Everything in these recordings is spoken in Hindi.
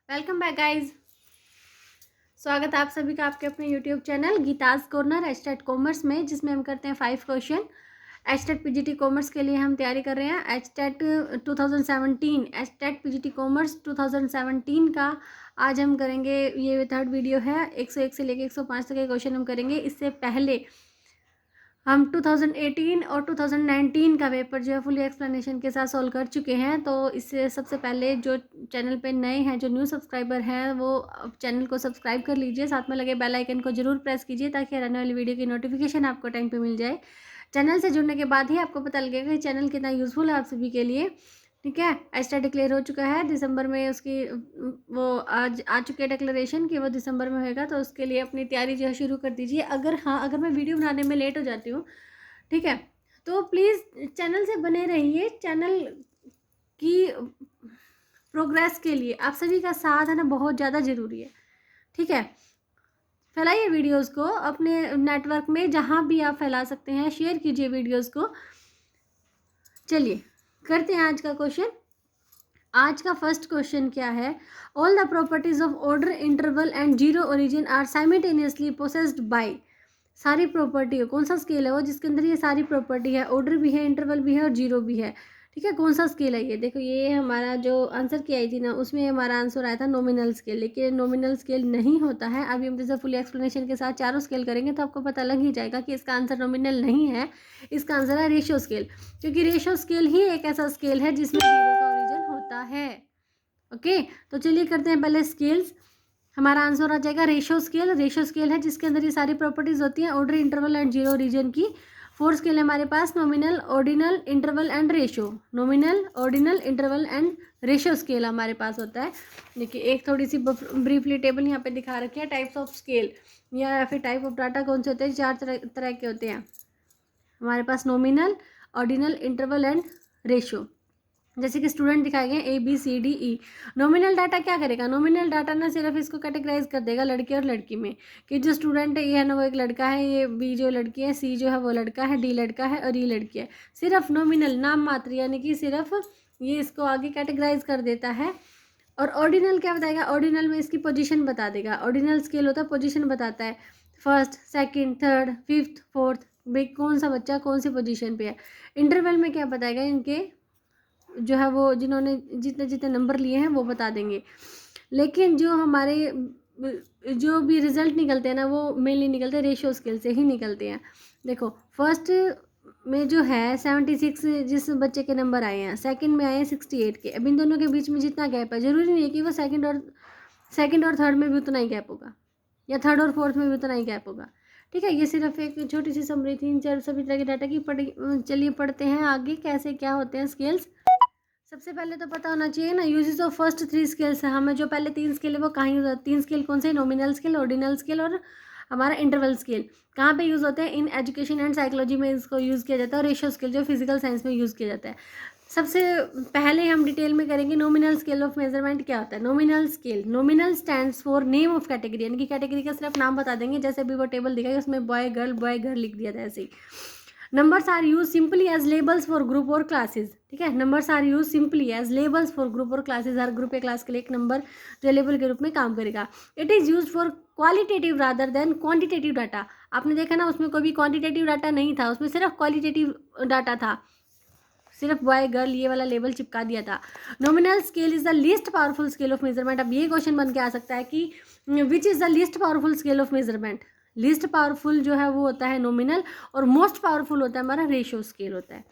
Welcome back guys. स्वागत है आप सभी का आपके अपने YouTube channel Geeta's corner HTET commerce में, जिसमें हम करते हैं 5 क्वेश्चन। एचटेट पीजीटी कॉमर्स के लिए हम तैयारी कर रहे हैं। एचटेट 2017 एचटेट पीजीटी कॉमर्स 2017 का आज हम करेंगे। ये थर्ड वीडियो है। 101 से लेकर 105 तक के क्वेश्चन हम करेंगे। इससे पहले हम 2018 और 2019 का पेपर जो है फुली एक्सप्लेनेशन के साथ सॉल्व कर चुके हैं। तो इससे सबसे पहले जो चैनल पे नए हैं, जो न्यू सब्सक्राइबर हैं, वो चैनल को सब्सक्राइब कर लीजिए। साथ में लगे बेल आइकन को जरूर प्रेस कीजिए ताकि आने वाली वीडियो की नोटिफिकेशन आपको टाइम पे मिल जाए। चैनल से जुड़ने के बाद ही आपको पता लगेगा कि चैनल कितना यूज़फुल है आप सभी के लिए। ठीक है, एस्टा डिक्लेयर हो चुका है दिसंबर में। उसकी वो आज आ चुके डिक्लेरेशन कि वो दिसंबर में होएगा। तो उसके लिए अपनी तैयारी जो है शुरू कर दीजिए। अगर मैं वीडियो बनाने में लेट हो जाती हूँ, ठीक है, तो प्लीज़ चैनल से बने रहिए। चैनल की प्रोग्रेस के लिए आप सभी का साथ है ना बहुत ज़्यादा ज़रूरी है। ठीक है, फैलाइए वीडियोस को अपने नेटवर्क में, जहाँ भी आप फैला सकते हैं शेयर कीजिए वीडियोस को। चलिए करते हैं आज का क्वेश्चन। आज का फर्स्ट क्वेश्चन क्या है? All the properties of order, interval and zero origin are simultaneously possessed by. सारी प्रॉपर्टी है, कौन सा स्केल है वो जिसके अंदर ये सारी प्रॉपर्टी है? ऑर्डर भी है, इंटरवल भी है और जीरो भी है। ठीक है, कौन सा स्केल है ये? देखो, ये हमारा जो आंसर की आई थी ना, उसमें हमारा आंसर आया था नॉमिनल स्केल। लेकिन नॉमिनल स्केल नहीं होता है। अभी हम जैसे फुल एक्सप्लेनेशन के साथ चारों स्केल करेंगे तो आपको पता लग ही जाएगा कि इसका आंसर नॉमिनल नहीं है, इसका आंसर है रेशियो स्केल। क्योंकि रेशियो स्केल ही एक ऐसा स्केल है जिसमें जीरो का ओरिजिन होता है। ओके, तो चलिए करते हैं पहले स्केल्स। हमारा आंसर आ जाएगा रेशियो स्केल। रेशियो स्केल है जिसके अंदर ये सारी प्रॉपर्टीज होती हैं, order, interval and zero region की। 4 स्केल है हमारे पास, nominal, ordinal, interval and ratio. Nominal, ordinal, interval and ratio scale हमारे पास होता है। देखिए, एक थोड़ी सी ब्रीफली टेबल यहाँ पे दिखा रखी है। टाइप्स ऑफ स्केल या फिर टाइप ऑफ डाटा कौन से होते हैं? 4 तरह के होते हैं हमारे पास, nominal, ordinal, interval and ratio. जैसे कि स्टूडेंट दिखाए गए ABCDE। नॉमिनल डाटा क्या करेगा? नॉमिनल डाटा ना सिर्फ इसको कैटेगराइज कर देगा लड़के और लड़की में, कि जो स्टूडेंट है ये है ना वो एक लड़का है, ये B जो लड़की है, C जो है वो लड़का है, D लड़का है और E लड़की है। सिर्फ नॉमिनल, नाम मात्र, यानी कि सिर्फ ये इसको आगे कैटेगराइज कर देता है। और ऑर्डिनल क्या बताएगा? ऑर्डिनल में इसकी पोजीशन बता देगा। ऑर्डिनल स्केल होता है, पोजीशन बताता है, first, second, third, fifth, fourth, भाई कौन सा बच्चा कौन सी पोजीशन पे है। इंटरवल में क्या बताएगा? इनके जो है वो जिन्होंने जितने जितने नंबर लिए हैं वो बता देंगे। लेकिन जो हमारे जो भी रिजल्ट निकलते हैं ना, वो मेनली निकलते हैं रेशियो स्केल से ही निकलते हैं। देखो, फर्स्ट में जो है 76 जिस बच्चे के नंबर आए हैं, सेकंड में आए हैं 68 के। अब इन दोनों के बीच में जितना गैप है, जरूरी नहीं है कि वो सेकंड और थर्ड में भी उतना ही गैप होगा या थर्ड और फोर्थ में भी उतना ही गैप होगा। ठीक है, ये सिर्फ एक छोटी सी समरी थी इन चार सभी तरह के डाटा की। चलिए पढ़ते हैं आगे कैसे क्या होते हैं स्केल्स। सबसे पहले तो पता होना चाहिए ना यूजेस ऑफ फर्स्ट 3 स्केल्स है हमें। जो पहले 3 स्केल है वो कहाँ यूज होता है? 3 स्केल कौन से? नॉमिनल स्केल, ऑर्डिनल स्केल और हमारा इंटरवल स्केल। कहाँ पे यूज़ होते हैं? इन एजुकेशन एंड साइकोलॉजी में इसको यूज़ किया जाता है। और रेशियो स्केल जो फिजिकल साइंस में यूज़ किया जाता है। सबसे पहले हम डिटेल में करेंगे नॉमिनल स्केल ऑफ मेजरमेंट क्या होता है। Nominal scale, nominal stands for name of category, यानी कि कैटेगरी का सिर्फ नाम बता देंगे। जैसे अभी वो टेबल दिखाई उसमें बॉय गर्ल लिख दिया था, ऐसे ही। Numbers are use simply as labels for group और क्लासेज। ठीक है, numbers are use simply as labels for group और क्लासेज। हर ग्रुप या क्लास के लिए एक नंबर जो लेबल के रूप में काम करेगा। It is use for qualitative rather than quantitative data. आपने देखा ना, उसमें कोई भी क्वांटिटेटिव डाटा नहीं था, उसमें सिर्फ क्वालिटेटिव डाटा था। सिर्फ बॉय गर्ल ये वाला लेबल चिपका दिया था। Nominal scale is the least powerful scale of measurement. अब ये क्वेश्चन बन के आ सकता है कि which is the least powerful scale of measurement. Least powerful जो है वो होता है नॉमिनल, और मोस्ट पावरफुल होता है हमारा रेशियो स्केल होता है।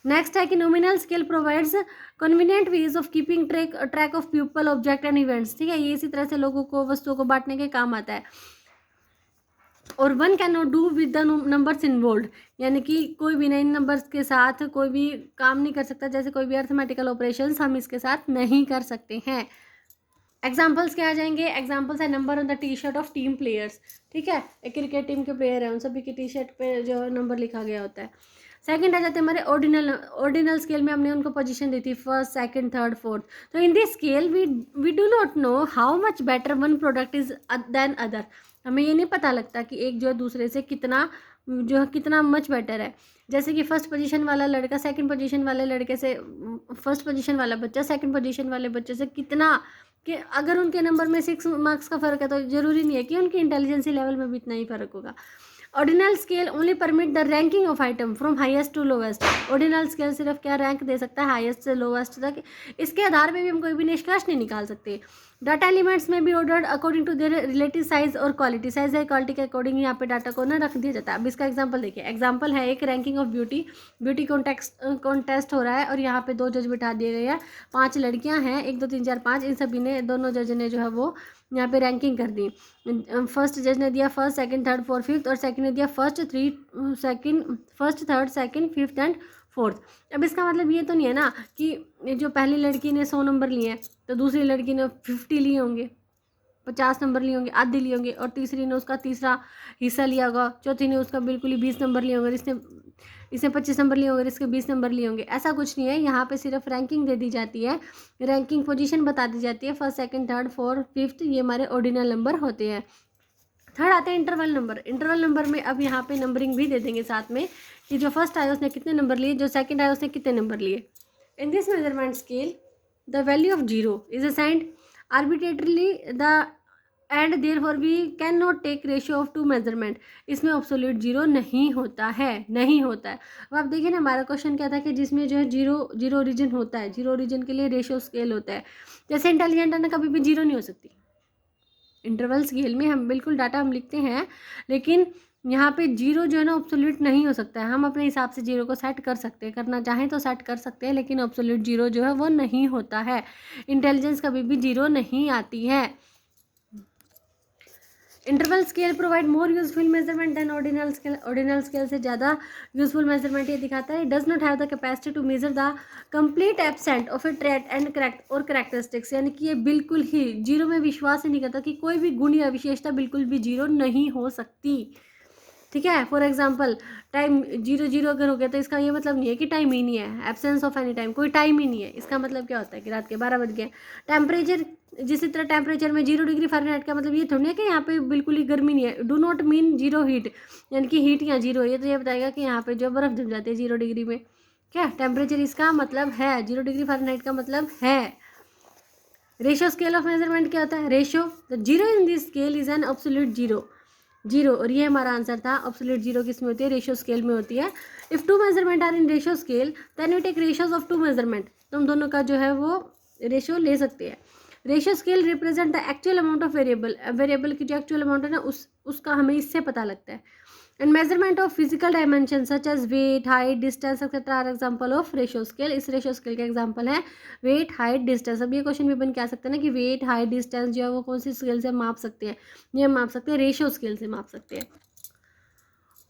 नेक्स्ट है कि nominal scale provides convenient ways of keeping track of people, object and events. ठीक है, ये इसी तरह से लोगों को, वस्तुओं को बांटने के काम आता है। और one can not do with the numbers involve, यानी कि कोई भी इन नंबर्स के साथ कोई भी काम नहीं कर सकता। जैसे कोई भी अर्थमेटिकल ऑपरेशंस हम इसके साथ नहीं कर सकते हैं। एग्जाम्पल्स क्या आ जाएंगे? एग्जाम्पल्स है number on the T shirt of team players. ठीक है, एक क्रिकेट टीम के प्लेयर हैं, उन सभी की टी शर्ट पे जो नंबर लिखा गया होता है। सेकंड आ जाते हैं हमारे ऑर्डिनल स्केल में हमने उनको पोजीशन दी थी, फर्स्ट, सेकंड, थर्ड, फोर्थ। तो in this scale we do not know how much better one product is than other. हमें ये नहीं पता लगता कि एक जो है दूसरे से कितना मच बेटर है। जैसे कि फर्स्ट पोजीशन वाला लड़का सेकंड पोजीशन वाले लड़के से, फर्स्ट पोजीशन वाला बच्चा सेकंड पोजीशन वाले बच्चे से कितना कि अगर उनके नंबर में 6 मार्क्स का फ़र्क है तो ज़रूरी नहीं है कि उनके इंटेलिजेंसी लेवल में भी इतना ही फ़र्क होगा। Ordinal scale only permit the ranking of item from highest to lowest. Ordinal scale सिर्फ क्या रैंक दे सकता है, हाईएस्ट से लोवेस्ट तक। इसके आधार पे भी हम कोई भी निष्कर्ष नहीं निकाल सकते। डाटा एलिमेंट्स में भी ordered according to their relative size और क्वालिटी। साइज और क्वालिटी के अकॉर्डिंग यहाँ पे डाटा को ना रख दिया जाता है। अब इसका एग्जांपल देखिए, एग्जांपल है एक रैंकिंग ऑफ ब्यूटी कॉन्टेस्ट हो रहा है और यहाँ पे 2 जज बिठा दिए गए हैं। 5 लड़कियाँ हैं, 1 2 3 4 5, इन सभी ने, दोनों जज ने जो है वो यहाँ पे रैंकिंग कर दी। फर्स्ट जज ने दिया first, second, third, fourth, fifth, और सेकंड ने दिया first, third, second, fifth and fourth. अब इसका मतलब ये तो नहीं है ना कि जो पहली लड़की ने 100 नंबर लिए हैं तो दूसरी लड़की ने 50 लिए होंगे, 50 नंबर लिए होंगे, आधे लिए होंगे, और तीसरी ने उसका तीसरा हिस्सा लिया होगा, चौथी ने उसका बिल्कुल ही 20 नंबर लिए होंगे, इसने 25 नंबर लिए होंगे, इसके 20 नंबर लिए होंगे। ऐसा कुछ नहीं है, यहाँ पे सिर्फ रैंकिंग दे दी जाती है, रैंकिंग पोजीशन बता दी जाती है। First, second, third, fourth, fifth, ये हमारे ऑर्डिनल नंबर होते हैं। थर्ड आते हैं इंटरवल नंबर। इंटरवल नंबर में अब यहाँ पे नंबरिंग भी दे देंगे साथ में कि जो फर्स्ट आया उसने कितने नंबर लिए, जो सेकंड आया उसने कितने नंबर लिए। In this measurement scale the value of 0 is assigned arbitrarily the and therefore we can not take ratio of 2 measurement. इसमें एब्सोल्यूट 0 नहीं होता है, नहीं होता है। अब आप देखिए ना, हमारा क्वेश्चन क्या था कि जिसमें जो है जीरो ओरिजिन होता है, जीरो ओरिजिन के लिए रेशियो स्केल होता है। जैसे इंटेलिजेंट है ना, कभी भी 0 नहीं हो सकती। इंटरवल स्केल में हम बिल्कुल डाटा हम लिखते हैं, लेकिन यहाँ पे 0 जो है ना एब्सोल्यूट नहीं हो सकता है। हम अपने हिसाब से 0 को सेट कर सकते हैं, करना चाहें तो सेट कर सकते हैं, लेकिन एब्सोल्यूट 0 जो है वो नहीं होता है। इंटेलिजेंस कभी भी 0 नहीं आती है। Interval scale provide more useful measurement than ordinal scale. Ordinal scale से ज़्यादा यूजफुल मेजरमेंट ये दिखाता है। Does not have the capacity to measure the complete absent of a trait and characteristics. यानी कि ये बिल्कुल ही 0 में विश्वास ही नहीं करता कि कोई भी गुण या विशेषता बिल्कुल भी 0 नहीं हो सकती। ठीक है, फॉर एग्जाम्पल टाइम 0 अगर हो गया तो इसका ये मतलब नहीं है कि टाइम ही नहीं है, एब्सेंस ऑफ एनी टाइम, कोई टाइम ही नहीं है। इसका मतलब क्या होता है कि रात के 12 बज गए। टेम्परेचर, जिस तरह टेम्परेचर में 0 डिग्री फ़ारेनहाइट का मतलब ये थोड़ी है कि यहाँ पे बिल्कुल ही गर्मी नहीं है। डू नॉट मीन 0 हीट, यानी कि हीट यहाँ 0 है। ये तो ये बताएगा कि यहाँ पे जो बर्फ़ जम जाती है 0 डिग्री में। क्या टेम्परेचर इसका मतलब है, 0 डिग्री फ़ारेनहाइट का मतलब है। रेशियो स्केल ऑफ मेजरमेंट क्या होता है, ratio. The 0 in this scale is an absolute 0, और ये हमारा आंसर था। एब्सोल्यूट 0 किस में होती है, रेशियो स्केल में होती है। If 2 measurement are in ratio scale then we take ratios of 2 measurement. तो हम दोनों का जो है वो रेशियो ले सकते हैं। Ratio scale represent the actual amount of variable. Variable की जो एक्चुअल अमाउंट है ना, उसका हमें इससे पता लगता है। And measurement of physical dimension such as weight, height, distance etcetera are example of ratio scale. इस रेशियो स्केल का एग्जाम्पल है वेट, हाइट, डिस्टेंस। अब ये क्वेश्चन भी बन के आ सकते हैं ना कि वेट, हाइट, डिस्टेंस जो है वो कौन सी स्केल से माप सकते हैं, ये माप सकते हैं, रेशियो स्केल से माप सकते हैं।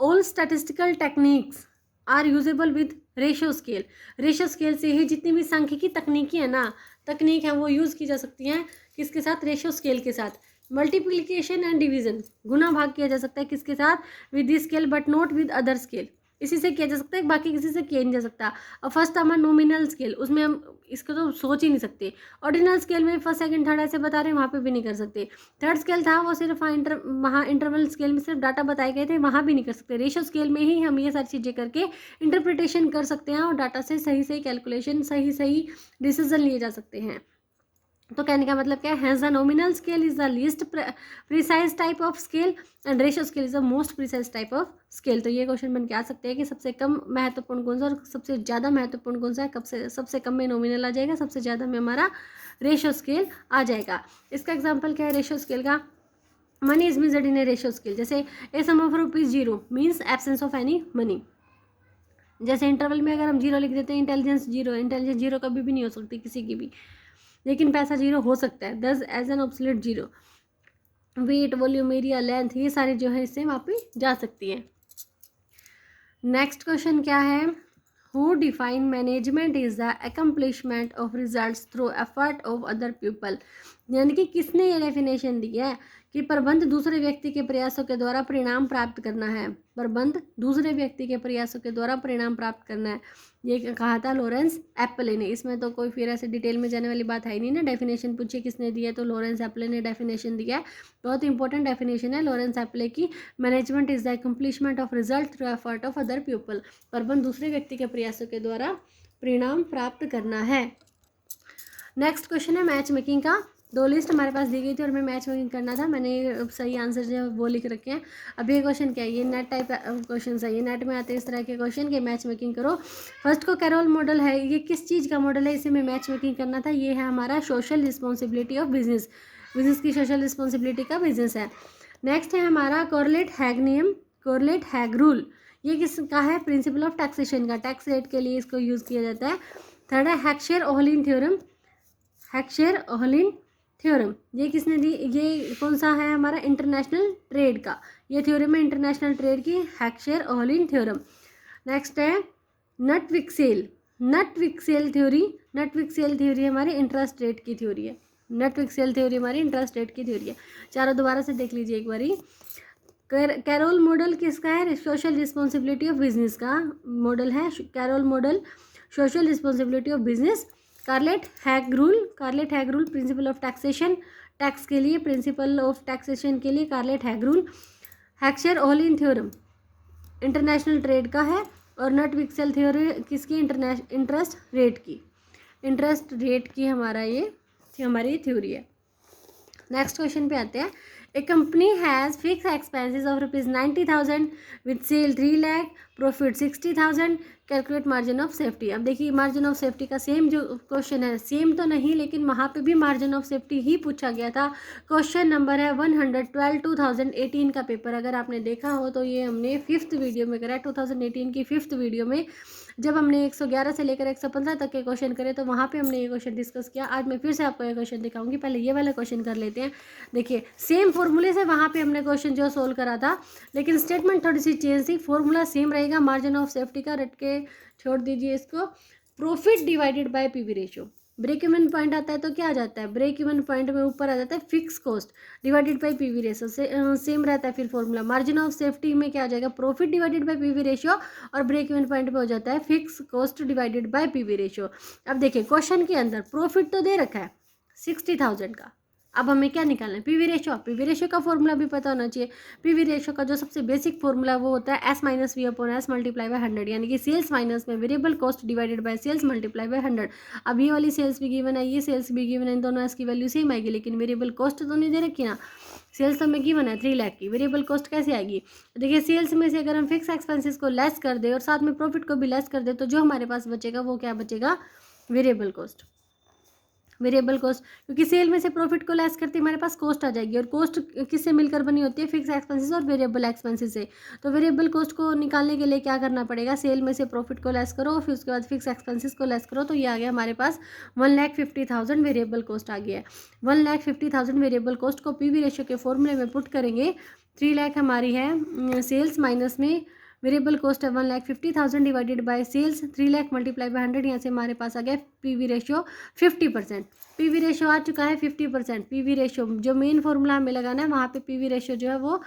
All statistical techniques are usable with ratio scale. Ratio scale से ही जितनी भी सांख्यिकी तकनीकी है ना, तकनीक है वो यूज़ की जा सकती हैं किसके साथ, रेशियो स्केल के साथ। मल्टीप्लिकेशन एंड डिवीजन, गुना भाग किया जा सकता है किसके साथ, with this scale but not with other scale. इसी से किया जा सकता है, बाकी किसी से किया नहीं जा सकता। और फर्स्ट हमारा नॉमिनल स्केल, उसमें हम इसको तो सोच ही नहीं सकते। ऑर्डिनल स्केल में फर्स्ट, सेकंड, थर्ड ऐसे बता रहे हैं, वहाँ पे भी नहीं कर सकते। थर्ड स्केल था वो सिर्फ वहाँ इंटरवल स्केल में सिर्फ डाटा बताए गए थे, वहाँ भी नहीं कर सकते। रेशियो स्केल में ही हम ये सारी चीज़ें करके इंटरप्रिटेशन कर सकते हैं और डाटा से सही सही कैलकुलेशन, सही सही डिसीजन लिए जा सकते हैं। तो कहने का मतलब क्या है, the nominal scale is the least precise type of scale and ratio scale is the most precise type of scale. तो ये क्वेश्चन बन के आ सकते हैं कि सबसे कम महत्वपूर्ण कौन सा और सबसे ज़्यादा महत्वपूर्ण कौन सा है। कब से सबसे कम में नॉमिनल आ जाएगा, सबसे ज़्यादा में हमारा रेशियो स्केल आ जाएगा। इसका एग्जाम्पल क्या है रेशियो स्केल का, money is measured in a ratio scale. जैसे a sum of ₹0 means absence of any money. जैसे इंटरवल में अगर हम 0 लिख देते हैं, इंटेलिजेंस 0 है, इंटेलिजेंस 0 कभी भी नहीं हो सकती किसी की भी, लेकिन पैसा 0 हो सकता है। Thus as an absolute 0। Weight, volume, area, length, ये सारे जो है इससे वहाँ पे जा सकती है। नेक्स्ट क्वेश्चन क्या है, who define management is the accomplishment of results through effort of other people. यानी कि किसने ये डेफिनेशन दी है कि प्रबंध दूसरे व्यक्ति के प्रयासों के द्वारा परिणाम प्राप्त करना है। प्रबंध दूसरे व्यक्ति के प्रयासों के द्वारा परिणाम प्राप्त करना है, ये कहा था लॉरेंस एप्पले ने। इसमें तो कोई फिर ऐसे डिटेल में जाने वाली बात है ही नहीं ना। डेफिनेशन पूछिए किसने दी है तो लॉरेंस एप्पले ने डेफिनेशन दिया है। बहुत इंपॉर्टेंट डेफिनेशन है लॉरेंस एप्पले की। Management is the accomplishment of result through effort of other people. प्रबंध दूसरे व्यक्ति के प्रयासों के द्वारा परिणाम प्राप्त करना है। नेक्स्ट क्वेश्चन है मैच मेकिंग का दो लिस्ट हमारे पास दी गई थी और हमें मैच मेकिंग करना था। मैंने सही आंसर जो है वो लिख रखे हैं। अब ये क्वेश्चन क्या है, ये नेट टाइप क्वेश्चन है, ये नेट में आते हैं इस तरह के क्वेश्चन के मैच मेकिंग करो। फर्स्ट को कैरोल मॉडल है, ये किस चीज़ का मॉडल है, इसे में मैच मेकिंग करना था। ये है हमारा social responsibility of business, business की सोशल रिस्पॉन्सिबिलिटी का बिजनेस है। नेक्स्ट है हमारा कॉर्लेट हैग नियम, कॉर्लेट हैग रूल, ये किसका है, प्रिंसिपल ऑफ टैक्सेशन का, टैक्स रेट के लिए इसको यूज़ किया जाता है। थर्ड है हेक्सचेर-ओहलिन थ्योरम, हेक्सचेर-ओहलिन थ्योरम, ये किसने दी, ये कौन सा है हमारा, इंटरनेशनल ट्रेड का, ये थ्योरम है इंटरनेशनल ट्रेड की, हेक्सचेर-ओहलिन थ्योरम। नेक्स्ट है नटविक्सेल, नटविक्सेल थ्योरी, नटविक्सेल थ्योरी हमारी इंटरेस्ट रेट की थ्योरी है, नटविक्सेल थ्योरी हमारी इंटरेस्ट रेट की थ्योरी है। चारों दोबारा से देख लीजिए एक बारी। कैरोल मॉडल किसका है, सोशल रिस्पॉन्सिबिलिटी ऑफ बिजनेस का मॉडल है Carroll model, social responsibility of business. Corlett Hague rule, Corlett Hague rule principle of taxation, tax के लिए, प्रिंसिपल ऑफ टैक्सेशन के लिए Corlett Hague rule. Heckscher Ohlin theorem international trade का है, और नटविक्सेल थ्योरी किसकी, इंटरेस्ट रेट की, इंटरेस्ट रेट की हमारा ये हमारी थ्योरी है। नेक्स्ट क्वेश्चन पे आते हैं। A company has fix expenses of ₹90,000 with sale 3 lakh, profit 60,000, calculate margin of safety. अब देखिए मार्जिन ऑफ सेफ्टी का सेम जो क्वेश्चन है, सेम तो नहीं लेकिन वहाँ पे भी मार्जिन ऑफ सेफ्टी ही पूछा गया था। क्वेश्चन नंबर है 112 2018 का पेपर, अगर आपने देखा हो तो ये हमने 5th वीडियो में करा है, 2018 की 5th वीडियो में, जब हमने 111 से लेकर 115 तक के क्वेश्चन करे तो वहाँ पे हमने ये क्वेश्चन डिस्कस किया। आज मैं फिर से आपको ये क्वेश्चन दिखाऊंगी, पहले ये वाला क्वेश्चन कर लेते हैं। देखिए सेम फॉर्मूले से वहाँ पे हमने क्वेश्चन जो सोल्व करा था, लेकिन स्टेटमेंट थोड़ी सी चेंज थी, फॉर्मूला सेम रहेगा, मार्जिन ऑफ सेफ्टी का, रट के छोड़ दीजिए इसको। Profit divided by PV ratio, break even point आता है तो क्या आ जाता है, ब्रेक इवन पॉइंट में ऊपर आ जाता है fix cost divided by PV ratio से सेम रहता है। फिर फॉर्मूला मार्जिन ऑफ सेफ्टी में क्या आ जाएगा, profit divided by PV ratio, और ब्रेक इवन पॉइंट पे हो जाता है fix cost divided by PV ratio. अब देखिए क्वेश्चन के अंदर प्रॉफिट तो दे रखा है 60,000 का, अब हमें क्या निकालना है, पीवी रेशियो। पीवी रेशियो का फॉर्मूला भी पता होना चाहिए। पीवी रेशियो का जो सबसे बेसिक फॉर्मूला वो होता है S minus V upon S multiply by 100, यानी कि सेल्स माइनस में variable cost divided by sales multiply by 100। अब ये वाली सेल्स भी गिवन है, ये सेल्स भी गिवन है, इन दोनों S की वैल्यू सेम आएगी, लेकिन वेरिएबल कॉस्ट तो नहीं दे रखी ना। सेल्स तो हमें गिवन है 3 लाख की, वेरिएबल कॉस्ट कैसे आएगी। देखिए सेल्स में से अगर हम फिक्स एक्सपेंसेस को लेस कर दे और साथ में प्रॉफिट को भी लेस कर दे तो जो हमारे पास बचेगा वो क्या बचेगा, वेरिएबल कॉस्ट, वेरिएबल कॉस्ट, क्योंकि सेल में से प्रॉफिट को लेस करते हमारे पास कॉस्ट आ जाएगी, और कॉस्ट किससे मिलकर बनी होती है, फिक्स एक्सपेंसेस और वेरिएबल एक्सपेंसेस से। तो वेरिएबल कॉस्ट को निकालने के लिए क्या करना पड़ेगा, सेल में से प्रॉफिट को लेस करो, फिर उसके बाद फिक्स एक्सपेंसेस को लेस करो, तो ये आ गया हमारे पास 1,50,000 वेरिएबल कॉस्ट आ गया है। 1,50,000 वेरिएबल कॉस्ट को पीवी रेशियो के फॉर्मूले में पुट करेंगे। 3 लाख हमारी है सेल्स, माइनस में वेरिएबल कॉस्ट है 1,50,000 divided by sales, 3 lakh multiply by 100, यहाँ से हमारे पास आ गया पीवी रेशियो 50%। पीवी रेशियो आ चुका है 50%। पीवी रेशियो जो मेन फॉर्मूला हमें लगाना है वहाँ पे पीवी रेशियो जो है वो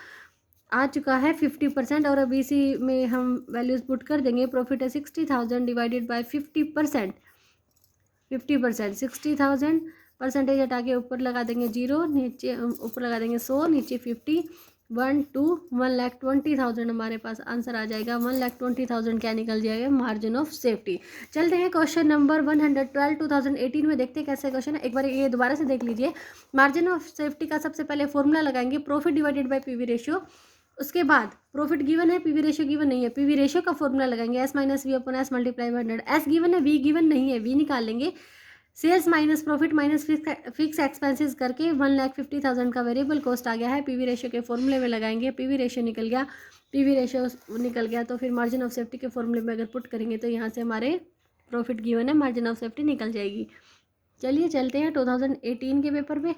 आ चुका है 50%, और अभी इसी में हम वैल्यूज पुट कर देंगे। प्रॉफिट है 60,000 डिवाइडेड बाय 50%, 60,000 परसेंटेज हटा के ऊपर लगा देंगे 0, नीचे ऊपर लगा देंगे 100, नीचे 50, 1 2 1,20,000 हमारे पास आंसर आ जाएगा। 1,20,000 क्या निकल जाएगा, मार्जिन ऑफ सेफ्टी। चलते हैं क्वेश्चन नंबर 112 2018 में, देखते हैं कैसे क्वेश्चन है। एक बार ये दोबारा से देख लीजिए। मार्जिन ऑफ सेफ्टी का सबसे पहले फॉर्मूला लगाएंगे, profit divided by PV ratio. उसके बाद प्रॉफिट गिवन है, पीवी रेशियो गिवन नहीं है, पीवी रेशियो का फॉर्मूला लगाएंगे S minus V upon S multiply by 100। S given है, V गिवन नहीं है, V निकाल लेंगे। Sales minus profit minus fix expenses करके 1,50,000 का वेरिएबल कॉस्ट आ गया है। पीवी रेशियो के फॉर्मूले में लगाएंगे, पीवी रेशियो निकल गया, पीवी रेशियो निकल गया तो फिर मार्जिन ऑफ सेफ्टी के फॉर्मूले में अगर पुट करेंगे तो यहाँ से हमारे प्रॉफिट गिवन है, मार्जिन ऑफ सेफ्टी निकल जाएगी। चलिए चलते हैं 2018 के पेपर पे।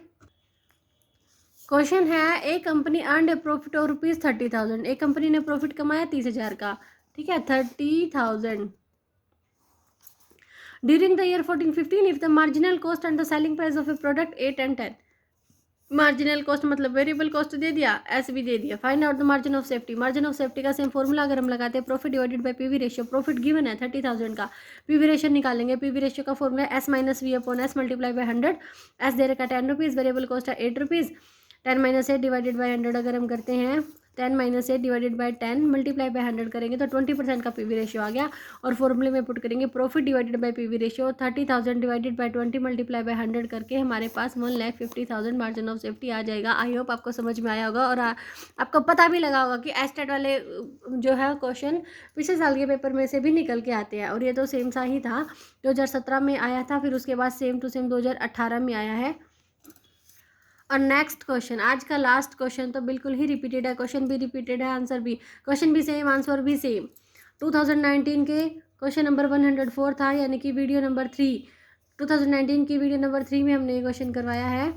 क्वेश्चन है, एक company earned A profit of ₹30,000। एक कंपनी ने प्रॉफिट कमाया 30,000 का, ठीक है, 30,000 during the year 14-15 if the marginal cost and the selling price of a product 8 and 10। Marginal cost मतलब वेरिएबल कॉस्ट दे दिया, एस भी दे दिया। Find out the margin of safety. Margin of safety का सेम फॉर्मूला अगर हम लगाते हैं, profit divided by PV ratio. Profit given है 30,000 का, पीवी रेशियो निकालेंगे। पीवी रेशियो का formula S minus V upon S multiply by 100। S दे रखा 10 रुपीज़, वेरिएबल कॉस्ट है 8 रुपीज़, 10 - 8 डिवाइडेड बाय 100 अगर हम करते हैं 10 - 8 डिवाइडेड बाय 10 मल्टीप्लाई बाय 100 करेंगे तो 20% का पीवी रेशियो आ गया। और फॉर्मूले में पुट करेंगे profit divided by PV ratio 30,000 divided by 20 multiply by 100 करके हमारे पास 1,50,000 मार्जिन ऑफ सेफ्टी आ जाएगा। आई होप आपको समझ में आया होगा और आपको पता भी लगा होगा कि एस्टेट वाले जो है क्वेश्चन पिछले साल के पेपर में से भी निकल के आते हैं और ये तो सेम सा ही था, 2017 में आया था, फिर उसके बाद सेम टू सेम 2018 में आया है। और नेक्स्ट क्वेश्चन, आज का लास्ट क्वेश्चन तो बिल्कुल ही रिपीटेड है, क्वेश्चन भी रिपीटेड है, आंसर भी, क्वेश्चन भी सेम, आंसर भी सेम। 2019 के क्वेश्चन नंबर 104 था, यानी कि वीडियो नंबर 3, 2019 की वीडियो नंबर 3 में हमने ये क्वेश्चन करवाया है।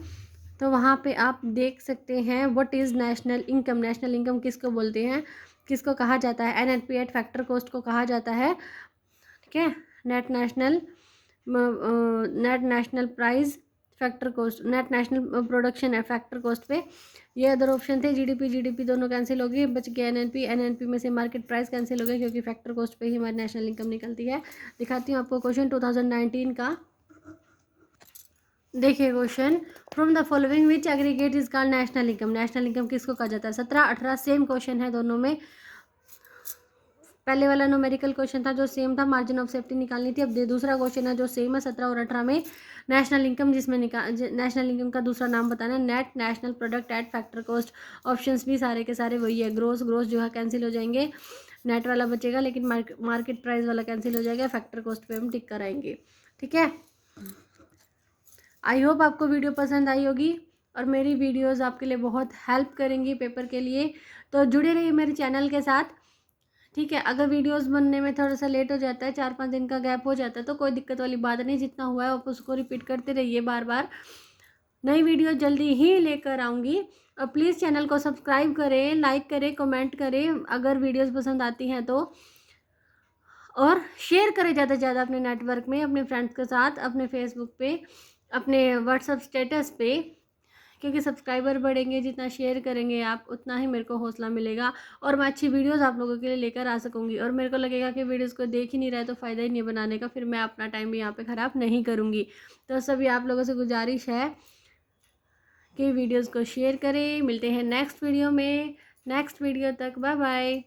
तो वहाँ पे आप देख सकते हैं what is national income, national income किसको बोलते हैं, किसको कहा जाता है, NNP एट फैक्टर कॉस्ट को कहा जाता है। ठीक है, net national price factor cost, net national production है फैक्टर कॉस्ट पे। ये अदर ऑप्शन थे, जीडीपी दोनों कैंसिल हो गए, बच गया एनएनपी में से मार्केट प्राइस कैंसिल हो गया क्योंकि फैक्टर कॉस्ट पे ही हमारी नेशनल इनकम निकलती है। दिखाती हूँ आपको क्वेश्चन 2019 का। देखिए question, from the following which aggregate is called national income, national income किसको कहा जाता है। 17-18 सेम क्वेश्चन है दोनों में। पहले वाला न्यूमेरिकल क्वेश्चन था जो सेम था, मार्जिन ऑफ सेफ्टी निकालनी थी। अब दूसरा क्वेश्चन है जो सेम है 17 और 18 में, नेशनल इनकम, जिसमें नेशनल इनकम का दूसरा नाम बताना, net national product at factor cost. Options भी सारे के सारे वही है, ग्रोस जो है कैंसिल हो जाएंगे, नेट वाला बचेगा लेकिन मार्केट प्राइस वाला कैंसिल हो जाएगा, फैक्टर कॉस्ट पे हम टिक कराएंगे। ठीक है, आई होप आपको वीडियो पसंद आई होगी और मेरी वीडियोस आपके लिए बहुत हेल्प करेंगी पेपर के लिए, तो जुड़े रहिए मेरे चैनल के साथ। ठीक है, अगर वीडियोस बनने में थोड़ा सा लेट हो जाता है, 4-5 दिन का गैप हो जाता है तो कोई दिक्कत वाली बात नहीं, जितना हुआ है आप उसको रिपीट करते रहिए बार बार। नई वीडियो जल्दी ही लेकर आऊँगी और प्लीज़ चैनल को सब्सक्राइब करें, लाइक करें, कमेंट करें अगर वीडियोस पसंद आती हैं तो, और शेयर करें ज़्यादा से ज़्यादा अपने नेटवर्क में, अपने फ्रेंड्स के साथ, अपने फेसबुक पे, अपने व्हाट्सअप स्टेटस पे, क्योंकि सब्सक्राइबर बढ़ेंगे, जितना शेयर करेंगे आप उतना ही मेरे को हौसला मिलेगा और मैं अच्छी वीडियोस आप लोगों के लिए लेकर आ सकूंगी। और मेरे को लगेगा कि वीडियोस को देख ही नहीं रहे तो फ़ायदा ही नहीं बनाने का, फिर मैं अपना टाइम भी यहाँ पे ख़राब नहीं करूँगी। तो सभी आप लोगों से गुजारिश है कि वीडियोज़ को शेयर करें। मिलते हैं नेक्स्ट वीडियो में, नेक्स्ट वीडियो तक बाय बाय।